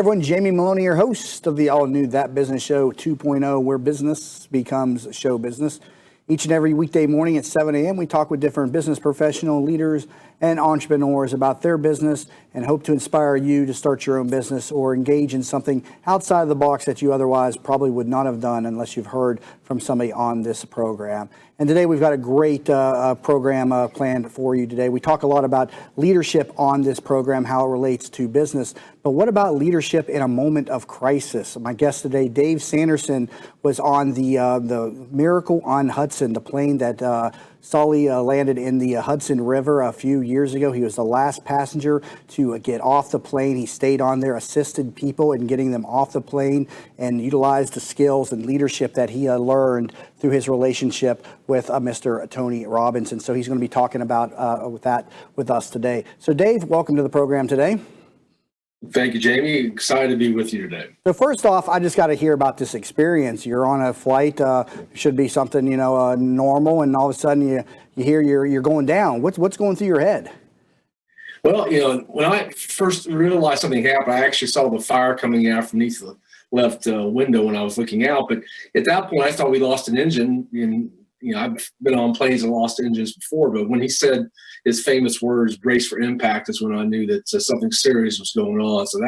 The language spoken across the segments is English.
Everyone, Jamie Maloney, your host of the all-new That Business Show 2.0, where business becomes show business. Each and every weekday morning at 7 a.m., we talk with different business professional leaders and entrepreneurs about their business and hope to inspire you to start your own business or engage in something outside of the box that you otherwise probably would not have done unless you've heard from somebody on this program. And today we've got a great program planned for you today. We talk a lot about leadership on this program, how it relates to business. But what about leadership in a moment of crisis? My guest today, Dave Sanderson, was on the Miracle on Hudson, the plane that Sully landed in the Hudson River a few years ago. He was the last passenger to get off the plane. He stayed on there, assisted people in getting them off the plane, and utilized the skills and leadership that he learned through his relationship with Mr. Tony Robbins. And so he's going to be talking about that with us today. So Dave, welcome to the program today. Thank you, Jamie. Excited to be with you today. So first off, I just got to hear about this experience. You're on a flight, should be something, normal, and all of a sudden you hear you're going down. What's going through your head? Well, when I first realized something happened, I actually saw the fire coming out from beneath the left window when I was looking out. But at that point, I thought we lost an engine. And I've been on planes and lost engines before, but when he said his famous words, "brace for impact," is when I knew that something serious was going on. So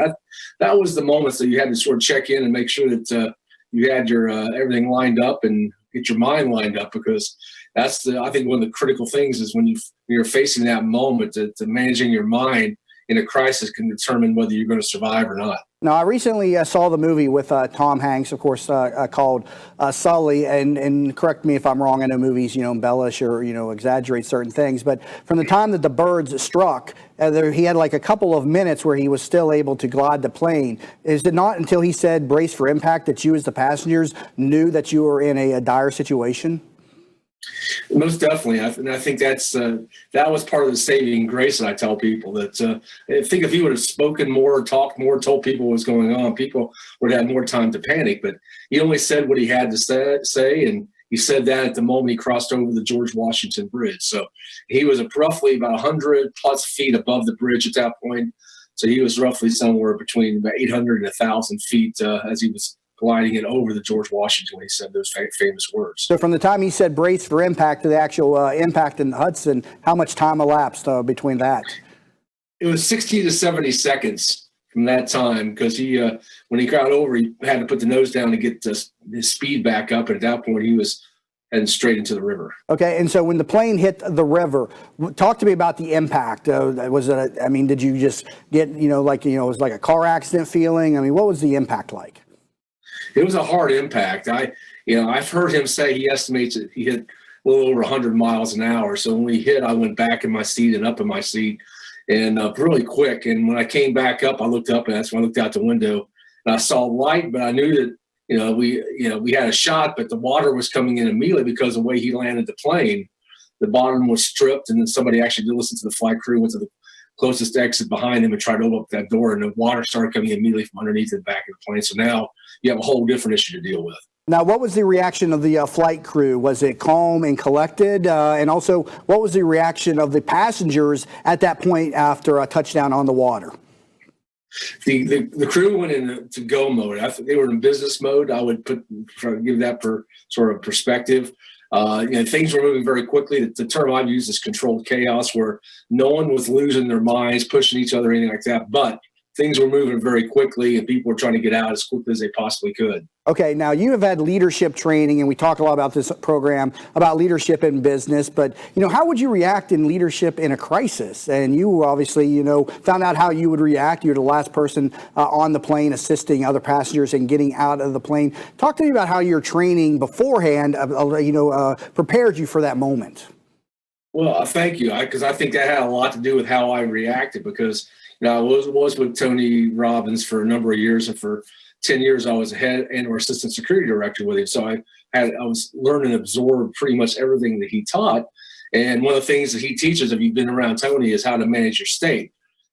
that was the moment that you had to sort of check in and make sure that you had your everything lined up and get your mind lined up, because that's I think one of the critical things is when you're facing that moment, to managing your mind in a crisis can determine whether you're going to survive or not. Now, I recently saw the movie with Tom Hanks, of course, called Sully, and correct me if I'm wrong. I know movies, embellish or, exaggerate certain things, but from the time that the birds struck, he had like a couple of minutes where he was still able to glide the plane. Is it not until he said brace for impact that you as the passengers knew that you were in a dire situation? Most definitely. I think that was part of the saving grace that I tell people, that I think if he would have spoken more, talked more, told people what was going on, people would have more time to panic. But he only said what he had to say, and he said that at the moment he crossed over the George Washington Bridge. So he was roughly about 100 plus feet above the bridge at that point. So he was roughly somewhere between about 800 and 1,000 feet as he was gliding it over the George Washington when he said those famous words. So from the time he said brace for impact to the actual impact in the Hudson, how much time elapsed between that? It was 60 to 70 seconds from that time, because when he got over, he had to put the nose down to get his speed back up. And at that point, he was heading straight into the river. Okay, and so when the plane hit the river, talk to me about the impact. Did you just get, it was like a car accident feeling? What was the impact like? It was a hard impact. I've heard him say he estimates that he hit a little over 100 miles an hour. So when we hit, I went back in my seat and up in my seat, and really quick. And when I came back up, I looked up, and that's when I looked out the window, and I saw light. But I knew that we had a shot, but the water was coming in immediately because of the way he landed the plane. The bottom was stripped, and then somebody actually did listen to the flight crew, went to the closest exit behind him and tried to open up that door, and the water started coming immediately from underneath the back of the plane. So now you have a whole different issue to deal with. Now, what was the reaction of the flight crew? Was it calm and collected? And also, what was the reaction of the passengers at that point after a touchdown on the water? The crew went into go mode. They were in business mode. I would try to give that sort of perspective. Things were moving very quickly. The term I've used is controlled chaos, where no one was losing their minds, pushing each other, anything like that. But things were moving very quickly, and people were trying to get out as quickly as they possibly could. Okay, now you have had leadership training, and we talk a lot about this program, about leadership in business, but, how would you react in leadership in a crisis? And you obviously, found out how you would react. You're the last person on the plane assisting other passengers and getting out of the plane. Talk to me about how your training beforehand, prepared you for that moment. Well, thank you, because I think that had a lot to do with how I reacted, because I was with Tony Robbins for a number of years, and for 10 years I was head and or assistant security director with him. So I was learning and absorb pretty much everything that he taught. And one of the things that he teaches, if you've been around Tony, is how to manage your state.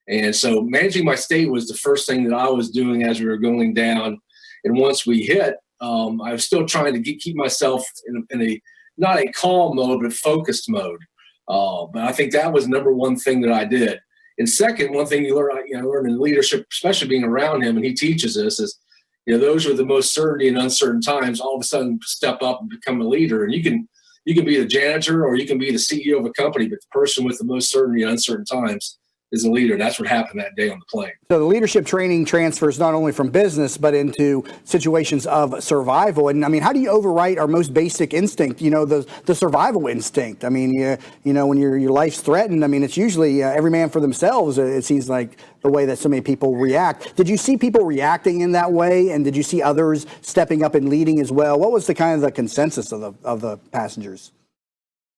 And so managing my state was the first thing that I was doing as we were going down. And once we hit, I was still trying to keep myself in a not a calm mode, but focused mode. But I think that was number one thing that I did. And second, one thing you learn in leadership, especially being around him, and he teaches this, is those are the most certainty and uncertain times. All of a sudden, step up and become a leader, and you can be the janitor or you can be the CEO of a company, but the person with the most certainty and uncertain times is a leader. That's what happened that day on the plane. So the leadership training transfers not only from business, but into situations of survival. And I mean, how do you overwrite our most basic instinct, the survival instinct? I mean, when your life's threatened, I mean, it's usually every man for themselves. It seems like the way that so many people react. Did you see people reacting in that way? And did you see others stepping up and leading as well? What was the kind of the consensus of the passengers?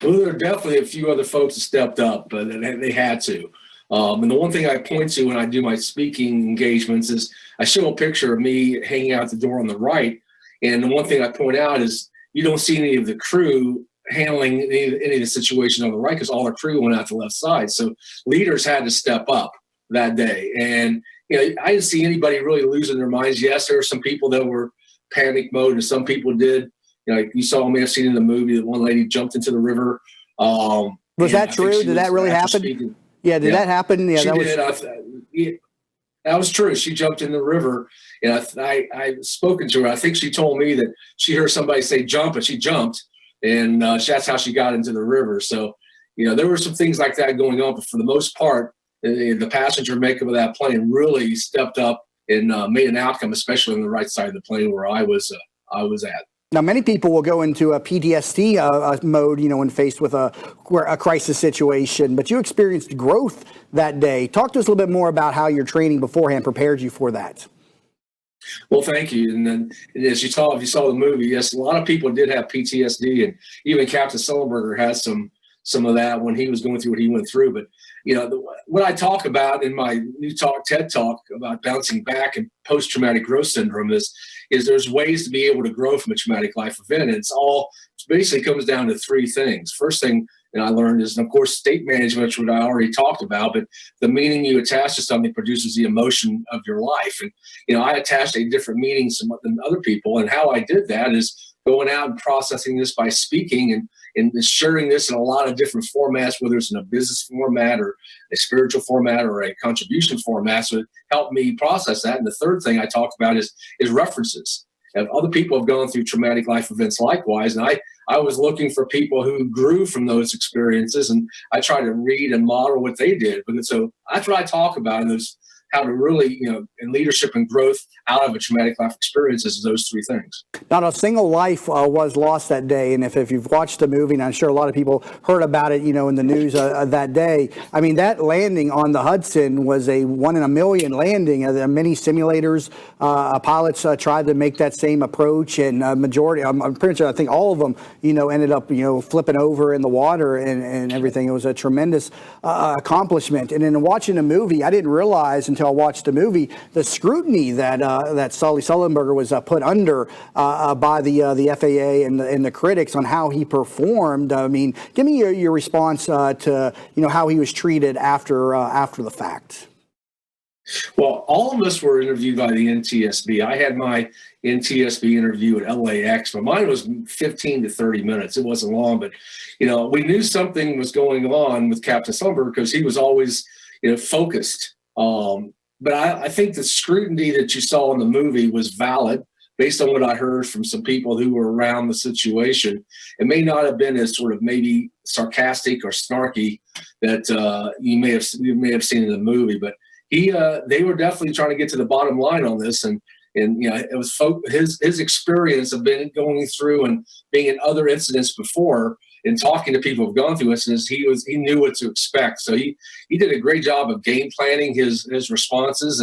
Well, there are definitely a few other folks that stepped up, but they had to. And the one thing I point to when I do my speaking engagements is I show a picture of me hanging out the door on the right. And the one thing I point out is you don't see any of the crew handling any of the situation on the right because all the crew went out the left side. So leaders had to step up that day. And I didn't see anybody really losing their minds. Yes, there were some people that were panic mode, and some people did. You saw me have seen in the movie that one lady jumped into the river. Was that true? Did that really happen? Yeah, did that happen? Yeah, she did. That was true. She jumped in the river, and I've spoken to her. I think she told me that she heard somebody say jump, and she jumped, and that's how she got into the river. So, there were some things like that going on, but for the most part, the passenger makeup of that plane really stepped up and made an outcome, especially on the right side of the plane where I was at. Now, many people will go into a PTSD mode, when faced with a crisis situation, but you experienced growth that day. Talk to us a little bit more about how your training beforehand prepared you for that. Well, thank you. And then if you saw the movie, yes, a lot of people did have PTSD, and even Captain Sullenberger had some of that when he was going through what he went through. But, what I talk about in my new TED Talk about bouncing back and post-traumatic growth syndrome is there's ways to be able to grow from a traumatic life event. And it basically comes down to three things. First thing I learned is, of course, state management, which I already talked about, but the meaning you attach to something produces the emotion of your life. And, I attached a different meaning than other people. And how I did that is going out and processing this by speaking and sharing this in a lot of different formats, whether it's in a business format or a spiritual format or a contribution format. So it helped me process that. And the third thing I talk about is references. And other people have gone through traumatic life events likewise. And I was looking for people who grew from those experiences, and I try to read and model what they did. But so that's what I talk about in those, how to really, in leadership and growth out of a traumatic life experience is those three things. Not a single life was lost that day. And if you've watched the movie, and I'm sure a lot of people heard about it, in the news that day, I mean, that landing on the Hudson was a 1 in a million landing. Many simulators, pilots tried to make that same approach, and majority, I'm pretty sure, I think all of them, ended up, flipping over in the water and everything. It was a tremendous accomplishment. And in watching the movie, I didn't realize until I watched the movie the scrutiny that Sully Sullenberger was put under by the FAA and the critics on how he performed. I mean, give me your response to how he was treated after the fact. Well, all of us were interviewed by the NTSB. I had my NTSB interview at LAX, but mine was 15 to 30 minutes. It wasn't long, but we knew something was going on with Captain Sullenberger because he was always focused. But I think the scrutiny that you saw in the movie was valid based on what I heard from some people who were around the situation. It may not have been as sort of maybe sarcastic or snarky that you may have seen in the movie, but they were definitely trying to get to the bottom line on this. And it was his experience of going through and being in other incidents before and talking to people who've gone through incidents. He knew what to expect. So he did a great job of game planning his responses.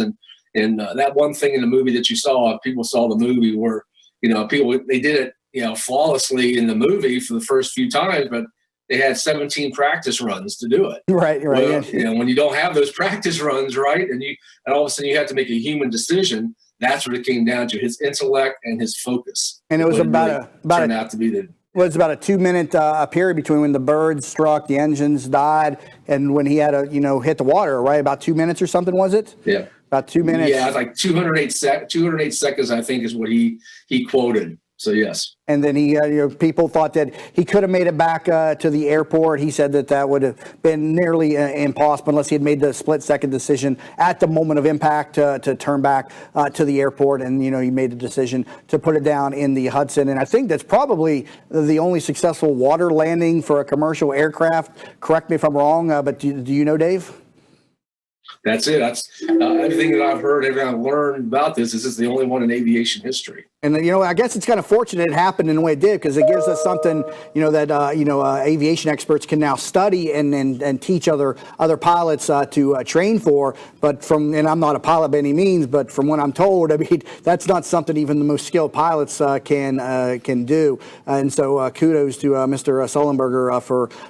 And that one thing in the movie that you saw, if people saw the movie, where they did it flawlessly in the movie for the first few times, but they had 17 practice runs to do it. Right. Well, when you don't have those practice runs, right, and all of a sudden you have to make a human decision. That's what it came down to: his intellect and his focus. And it was about turned out to be the. Well, it's about a 2-minute period between when the birds struck, the engines died, and when he had to, hit the water, right? About 2 minutes or something, was it? Yeah. About 2 minutes. Yeah, it's like 208 seconds, I think, is what he quoted. So yes. And then people thought that he could have made it back to the airport. He said that would have been nearly impossible unless he had made the split-second decision at the moment of impact to turn back to the airport. And, he made the decision to put it down in the Hudson. And I think that's probably the only successful water landing for a commercial aircraft. Correct me if I'm wrong, but do you know, Dave? That's it. That's everything that I've heard, everything I've learned about this. This is the only one in aviation history. And I guess it's kind of fortunate it happened in the way it did, because it gives us something, that aviation experts can now study and teach other pilots to train for. But and I'm not a pilot by any means, but from what I'm told, I mean, that's not something even the most skilled pilots can do. And so kudos to Mr. Sullenberger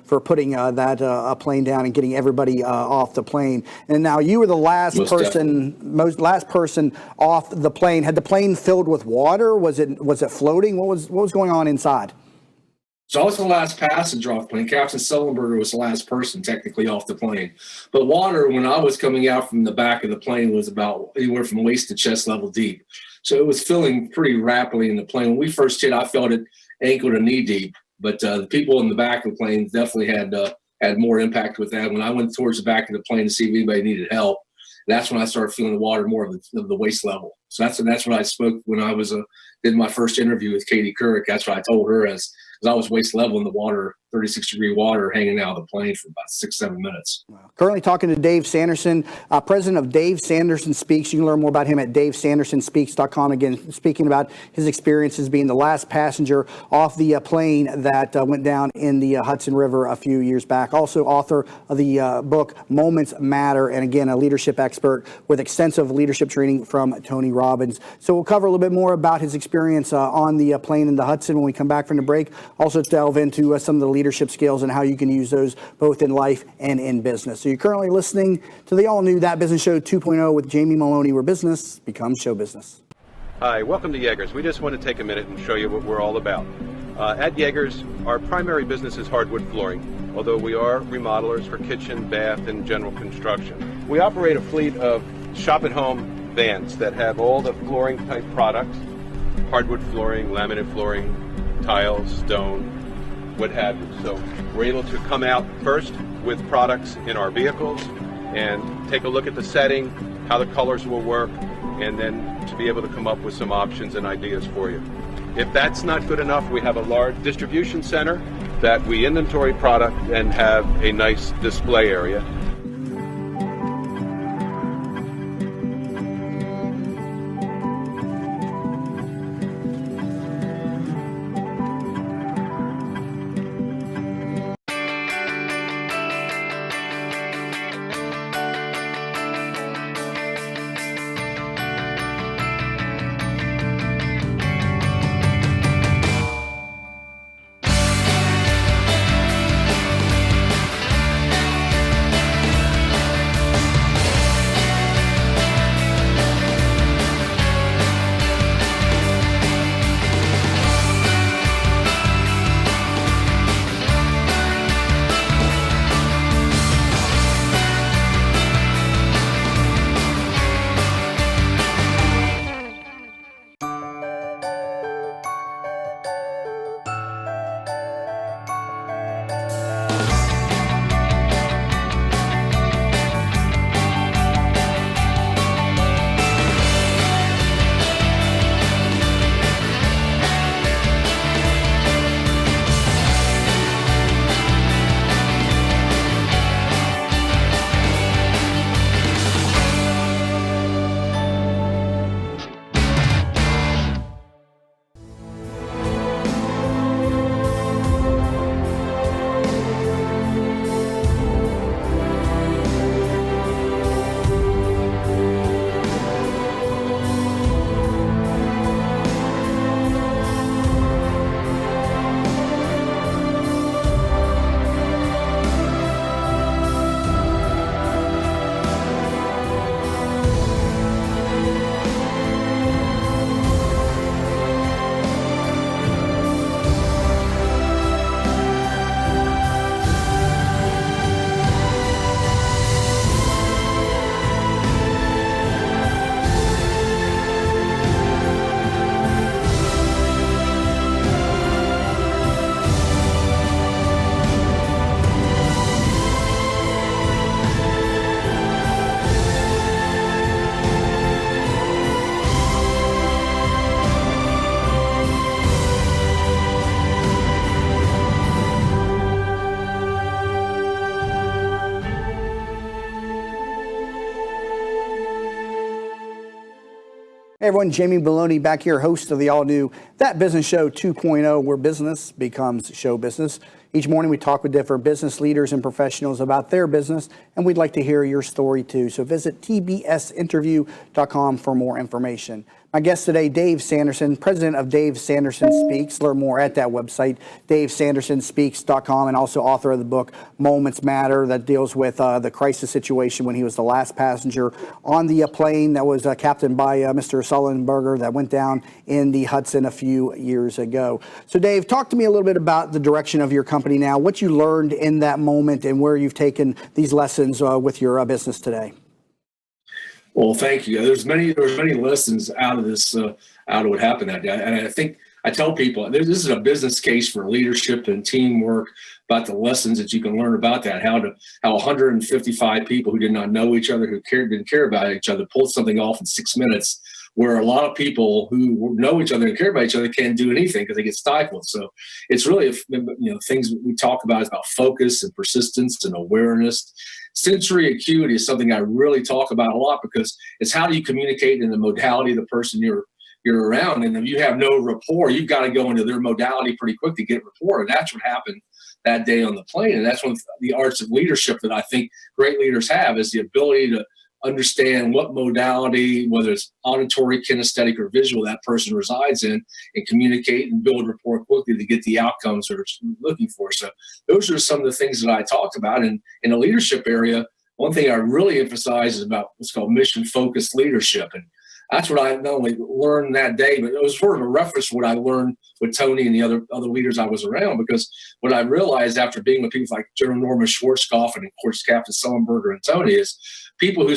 for putting that plane down and getting everybody off the plane. And now you were the last person off the plane. Had the plane filled with water? Was it floating? What was going on inside? So I was the last passenger off the plane. Captain Sullenberger was the last person technically off the plane. But water, when I was coming out from the back of the plane, was about anywhere from waist to chest level deep. So it was filling pretty rapidly in the plane. When we first hit, I felt it ankle to knee deep. But the people in the back of the plane definitely had more impact with that. When I went towards the back of the plane to see if anybody needed help, that's when I started feeling the water more of the waist level. So that's what I spoke when I was did my first interview with Katie Couric. That's what I told her, as I was waist level in the water, 36-degree water, hanging out of the plane for about 6-7 minutes. Wow. Currently talking to Dave Sanderson, president of Dave Sanderson Speaks. You can learn more about him at davesandersonspeaks.com. Again, speaking about his experiences being the last passenger off the plane that went down in the Hudson River a few years back. Also author of the book Moments Matter, and again, a leadership expert with extensive leadership training from Tony Robbins. So we'll cover a little bit more about his experience on the plane in the Hudson when we come back from the break. Also delve into some of the leadership skills and how you can use those both in life and in business. So you're currently listening to the all-new That Business Show 2.0 with Jamie Maloney, where business becomes show business. Hi, welcome to Yeager's. We just want to take a minute and show you what we're all about. At Yeager's, our primary business is hardwood flooring, although we are remodelers for kitchen, bath, and general construction. We operate a fleet of shop-at-home vans that have all the flooring-type products, hardwood flooring, laminate flooring, tiles, stone, what have you. So we're able to come out first with products in our vehicles and take a look at the setting, how the colors will work, and then to be able to come up with some options and ideas for you. If that's not good enough, we have a large distribution center that we inventory product and have a nice display area. everyone, Jamie Baloney back here, host of the all-new That Business Show 2.0, where business becomes show business. Each morning we talk with different business leaders and professionals about their business, and we'd like to hear your story too. So visit tbsinterview.com for more information. My guest today, Dave Sanderson, president of Dave Sanderson Speaks. Learn more at that website, davesandersonspeaks.com, and also author of the book Moments Matter, that deals with the crisis situation when he was the last passenger on the plane that was captained by Mr. Sullenberger that went down in the Hudson a few years ago. So Dave, talk to me a little bit about the direction of your company now, what you learned in that moment, and where you've taken these lessons with your business today. Well, thank you. There was many lessons out of this, out of what happened that day. And I think I tell people this is a business case for leadership and teamwork, about the lessons that you can learn about that, how 155 people who did not know each other, who didn't care about each other, pulled something off in 6 minutes, where a lot of people who know each other and care about each other can't do anything because they get stifled. So it's really, things we talk about is about focus and persistence and awareness. Sensory acuity is something I really talk about a lot, because it's how do you communicate in the modality of the person you're around. And if you have no rapport, you've got to go into their modality pretty quick to get rapport. And that's what happened that day on the plane. And that's one of the arts of leadership that I think great leaders have, is the ability to understand what modality, whether it's auditory, kinesthetic, or visual, that person resides in, and communicate and build rapport quickly to get the outcomes they're looking for. So those are some of the things that I talked about. And in the leadership area, one thing I really emphasize is about what's called mission-focused leadership. And that's what I not only learned that day, but it was sort of a reference to what I learned with Tony and the other leaders I was around. Because what I realized after being with people like General Norman Schwarzkopf and, of course, Captain Sullenberger and Tony, is people who,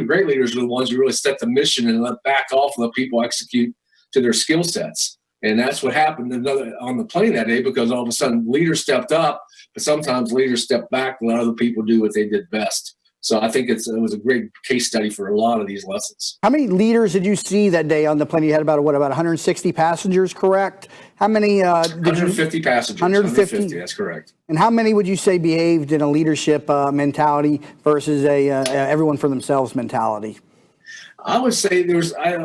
great leaders are the ones who really set the mission and let back off and let people execute to their skill sets. And that's what happened on the plane that day, because all of a sudden leaders stepped up, but sometimes leaders stepped back and let other people do what they did best. So I think it was a great case study for a lot of these lessons. How many leaders did you see that day on the plane? You had about 160 passengers, correct? How many? 150 passengers. 150, that's correct. And how many would you say behaved in a leadership mentality versus a everyone for themselves mentality? I would say I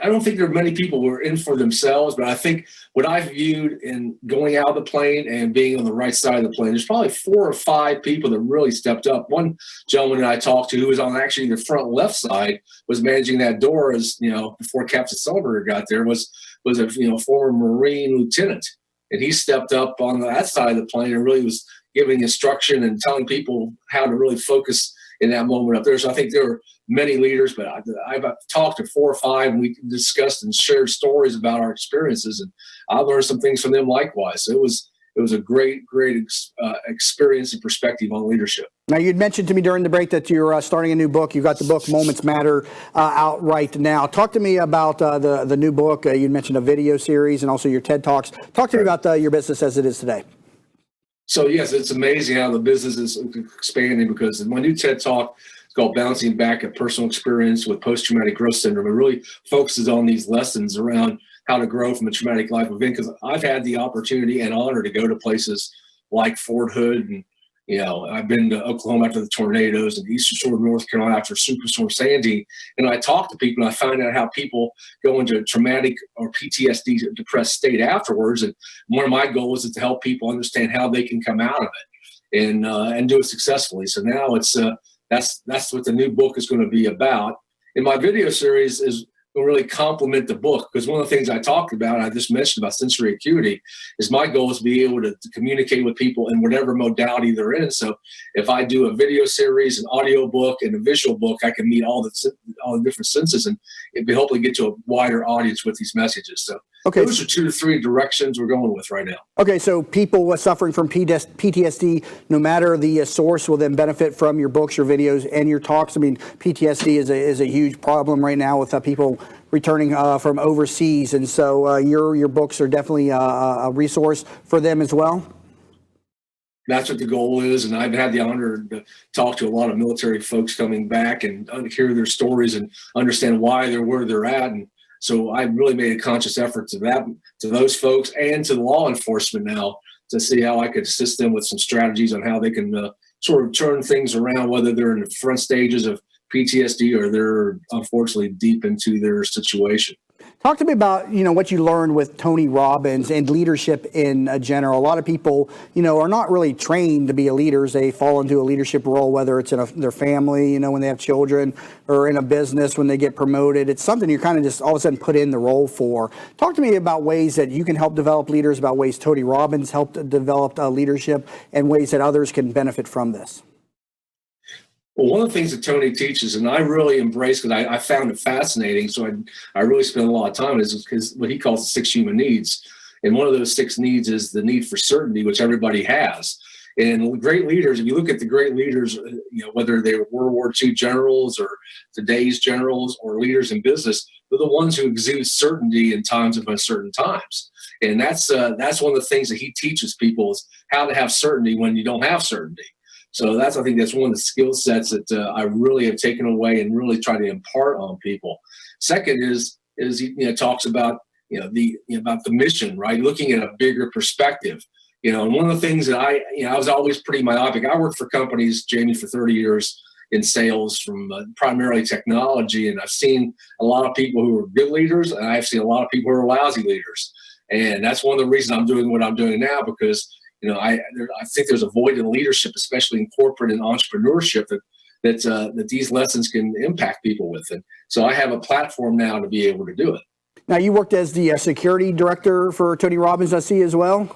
don't think there are many people who are in for themselves, but I think what I viewed in going out of the plane and being on the right side of the plane, there's probably 4 or 5 people that really stepped up. One gentleman that I talked to, who was on actually the front left side, was managing that door before Captain Sullenberger got there, was a former Marine lieutenant. And he stepped up on that side of the plane and really was giving instruction and telling people how to really focus in that moment up there. So I think there were many leaders, but I've talked to 4 or 5, and we discussed and shared stories about our experiences, and I learned some things from them likewise. So it was a great experience and perspective on leadership. Now, you'd mentioned to me during the break that you're starting a new book. You've got the book Moments Matter out right now. Talk to me about the new book. You mentioned a video series and also your TED Talks. Talk to me about your business as it is today. So yes, it's amazing how the business is expanding, because my new TED Talk is called Bouncing Back, a Personal Experience with Post-Traumatic Growth Syndrome. It really focuses on these lessons around how to grow from a traumatic life event, because I've had the opportunity and honor to go to places like Fort Hood, and I've been to Oklahoma after the tornadoes, and Eastern Shore of North Carolina after Superstorm Sandy. And I talk to people, and I find out how people go into a traumatic or PTSD depressed state afterwards. And one of my goals is to help people understand how they can come out of it and do it successfully. So now that's what the new book is going to be about. And my video series is will really complement the book, because one of the things I talked about, I just mentioned about sensory acuity, is my goal is to be able to communicate with people in whatever modality they're in. So if I do a video series, an audio book, and a visual book, I can meet all the different senses and hopefully get to a wider audience with these messages. So those are 2 to 3 directions we're going with right now. Okay, so people suffering from PTSD, no matter the source, will then benefit from your books, your videos, and your talks. I mean, PTSD is a huge problem right now with people returning from overseas, and so your books are definitely a resource for them as well. That's what the goal is, and I've had the honor to talk to a lot of military folks coming back and hear their stories and understand why they're where they're at. And so I really made a conscious effort to those folks and to law enforcement now to see how I could assist them with some strategies on how they can sort of turn things around, whether they're in the front stages of PTSD or they're unfortunately deep into their situation. Talk to me about, what you learned with Tony Robbins and leadership in general. A lot of people, are not really trained to be leaders. They fall into a leadership role, whether it's in their family, when they have children, or in a business when they get promoted. It's something you're kind of just all of a sudden put in the role for. Talk to me about ways that you can help develop leaders, about ways Tony Robbins helped develop leadership, and ways that others can benefit from this. Well, one of the things that Tony teaches, and I really embrace because I found it fascinating, so I really spend a lot of time, is what he calls the 6 human needs. And one of those 6 needs is the need for certainty, which everybody has. And great leaders, if you look at the great leaders, whether they were World War II generals or today's generals or leaders in business, they're the ones who exude certainty in times of uncertain times. And that's one of the things that he teaches people is how to have certainty when you don't have certainty. So I think that's one of the skill sets that I really have taken away and really try to impart on people. Second is he talks about about the mission, right? Looking at a bigger perspective. And one of the things that I was always pretty myopic. I worked for companies, Jamie, for 30 years in sales from primarily technology, and I've seen a lot of people who are good leaders, and I've seen a lot of people who are lousy leaders. And that's one of the reasons I'm doing what I'm doing now, because I think there's a void in leadership, especially in corporate and entrepreneurship, that these lessons can impact people with. And so I have a platform now to be able to do it. Now, you worked as the security director for Tony Robbins, I see, as well?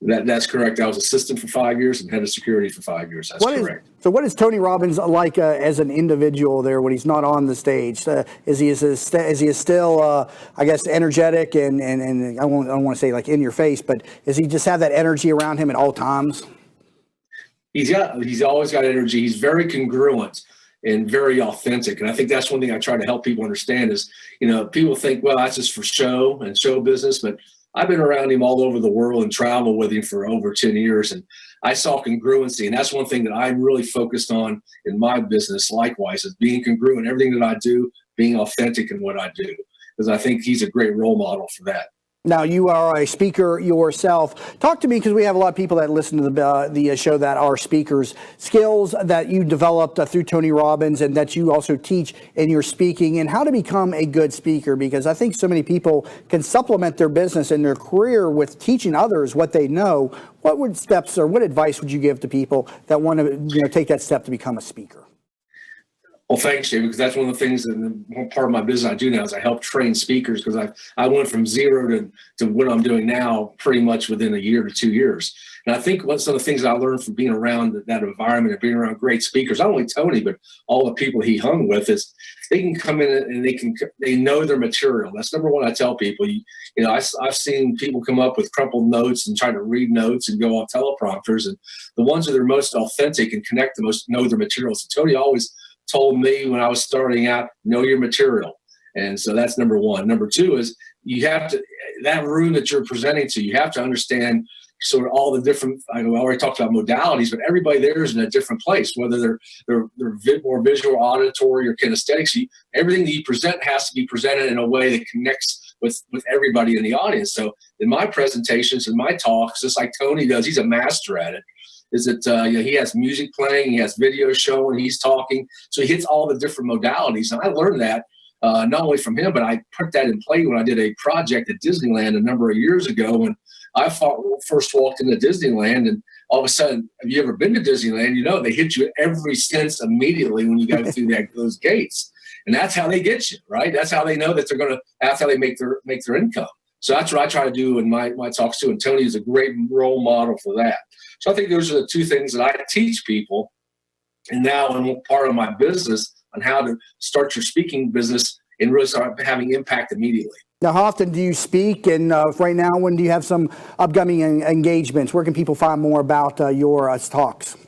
That's correct. I was assistant for 5 years and head of security for 5 years. That's correct. So what is Tony Robbins like as an individual there when he's not on the stage? Is he still, I guess, energetic and I don't want to say like in your face, but does he just have that energy around him at all times? He's always got energy. He's very congruent and very authentic. And I think that's one thing I try to help people understand is, people think, well, that's just for show and show business, but I've been around him all over the world and traveled with him for over 10 years. And I saw congruency. And that's one thing that I'm really focused on in my business, likewise, is being congruent. Everything that I do, being authentic in what I do, because I think he's a great role model for that. Now, you are a speaker yourself. Talk to me, because we have a lot of people that listen to the show that are speakers. Skills that you developed through Tony Robbins and that you also teach in your speaking, and how to become a good speaker, because I think so many people can supplement their business and their career with teaching others what they know. What advice would you give to people that want to take that step to become a speaker? Well, thanks, Jay, because that's one of the things that one part of my business I do now is I help train speakers, because I went from zero to what I'm doing now pretty much within a year to 2 years. And I think some of the things I learned from being around that environment and being around great speakers, not only Tony, but all the people he hung with, is they can come in and they know their material. That's number one I tell people. I've seen people come up with crumpled notes and try to read notes and go off teleprompters. And the ones that are most authentic and connect the most know their material. So Tony always told me when I was starting out, know your material. And so that's number one. Number two is you have to, that room that you're presenting to, you have to understand sort of all the different, I already talked about modalities, but everybody there is in a different place, whether they're more visual, auditory, or kinesthetic. So everything that you present has to be presented in a way that connects with everybody in the audience. So in my presentations and my talks, just like Tony does, he's a master at it. Is that he has music playing, he has video showing, he's talking. So he hits all the different modalities. And I learned that not only from him, but I put that in play when I did a project at Disneyland a number of years ago when I first walked into Disneyland. And all of a sudden, have you ever been to Disneyland? They hit you in every sense immediately when you go through those gates. And that's how they get you, right? That's how they know that that's how they make their income. So that's what I try to do in my talks too. And Tony is a great role model for that. So I think those are the two things that I teach people. And now in part of my business on how to start your speaking business and really start having impact immediately. Now, how often do you speak? And right now, when do you have some upcoming engagements? Where can people find more about your talks?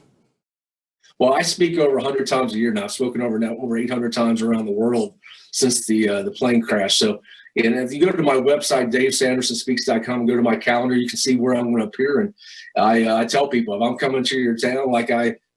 Well, I speak over 100 times a year now. I've spoken over 800 times around the world since the plane crash. So, and if you go to my website, DaveSandersonSpeaks.com, go to my calendar, you can see where I'm going to appear. And I tell people, if I'm coming to your town, like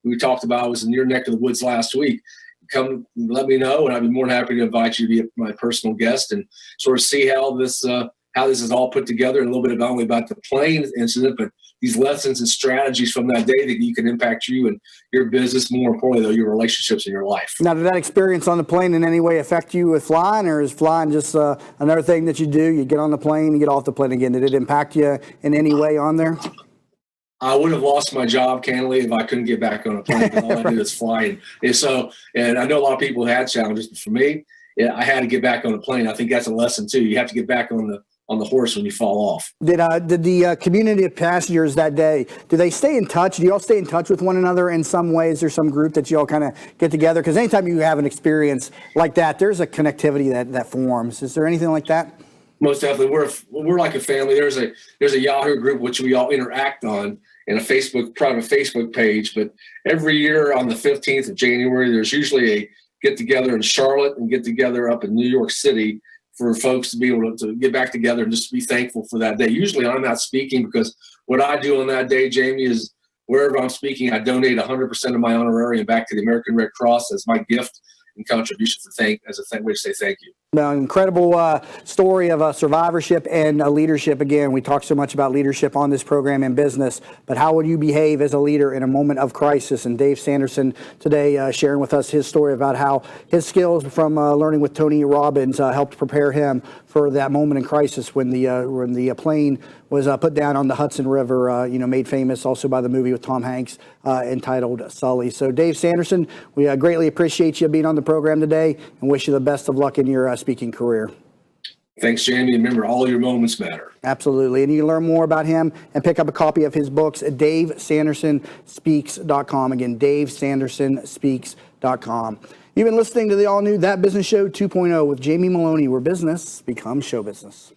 we talked about, I was in your neck of the woods last week, come let me know, and I'd be more than happy to invite you to be my personal guest and sort of see how this is all put together, and a little bit not only about the plane incident, but these lessons and strategies from that day that you can impact you and your business, more importantly, though, your relationships in your life. Now, did that experience on the plane in any way affect you with flying, or is flying just another thing that you do? You get on the plane, you get off the plane again. Did it impact you in any way on there? I would have lost my job, candidly, if I couldn't get back on a plane. All I do is fly. And I know a lot of people had challenges, but for me, I had to get back on a plane. I think that's a lesson too. You have to get back on the horse when you fall off. Did the community of passengers that day, do they stay in touch? Do you all stay in touch with one another in some ways? There's some group that you all kind of get together? Because anytime you have an experience like that, there's a connectivity that forms. Is there anything like that? Most definitely. We're like a family. There's a Yahoo group which we all interact on, and a private Facebook page. But every year on the 15th of January, there's usually a get together in Charlotte and get together up in New York City for folks to be able to get back together and just to be thankful for that day. Usually I'm not speaking, because what I do on that day, Jamie, is wherever I'm speaking, I donate 100% of my honorarium back to the American Red Cross as my gift and contribution as a way to say thank you. Now, incredible story of survivorship and leadership. Again, we talk so much about leadership on this program in business, but how would you behave as a leader in a moment of crisis? And Dave Sanderson today sharing with us his story about how his skills from learning with Tony Robbins helped prepare him for that moment in crisis when the plane was put down on the Hudson River, made famous also by the movie with Tom Hanks entitled Sully. So Dave Sanderson, we greatly appreciate you being on the program today and wish you the best of luck in your speaking career. Thanks, Jamie. Remember, all your moments matter. Absolutely. And you can learn more about him and pick up a copy of his books at DaveSandersonSpeaks.com. Again, DaveSandersonSpeaks.com. You've been listening to the all-new That Business Show 2.0 with Jamie Maloney, where business becomes show business.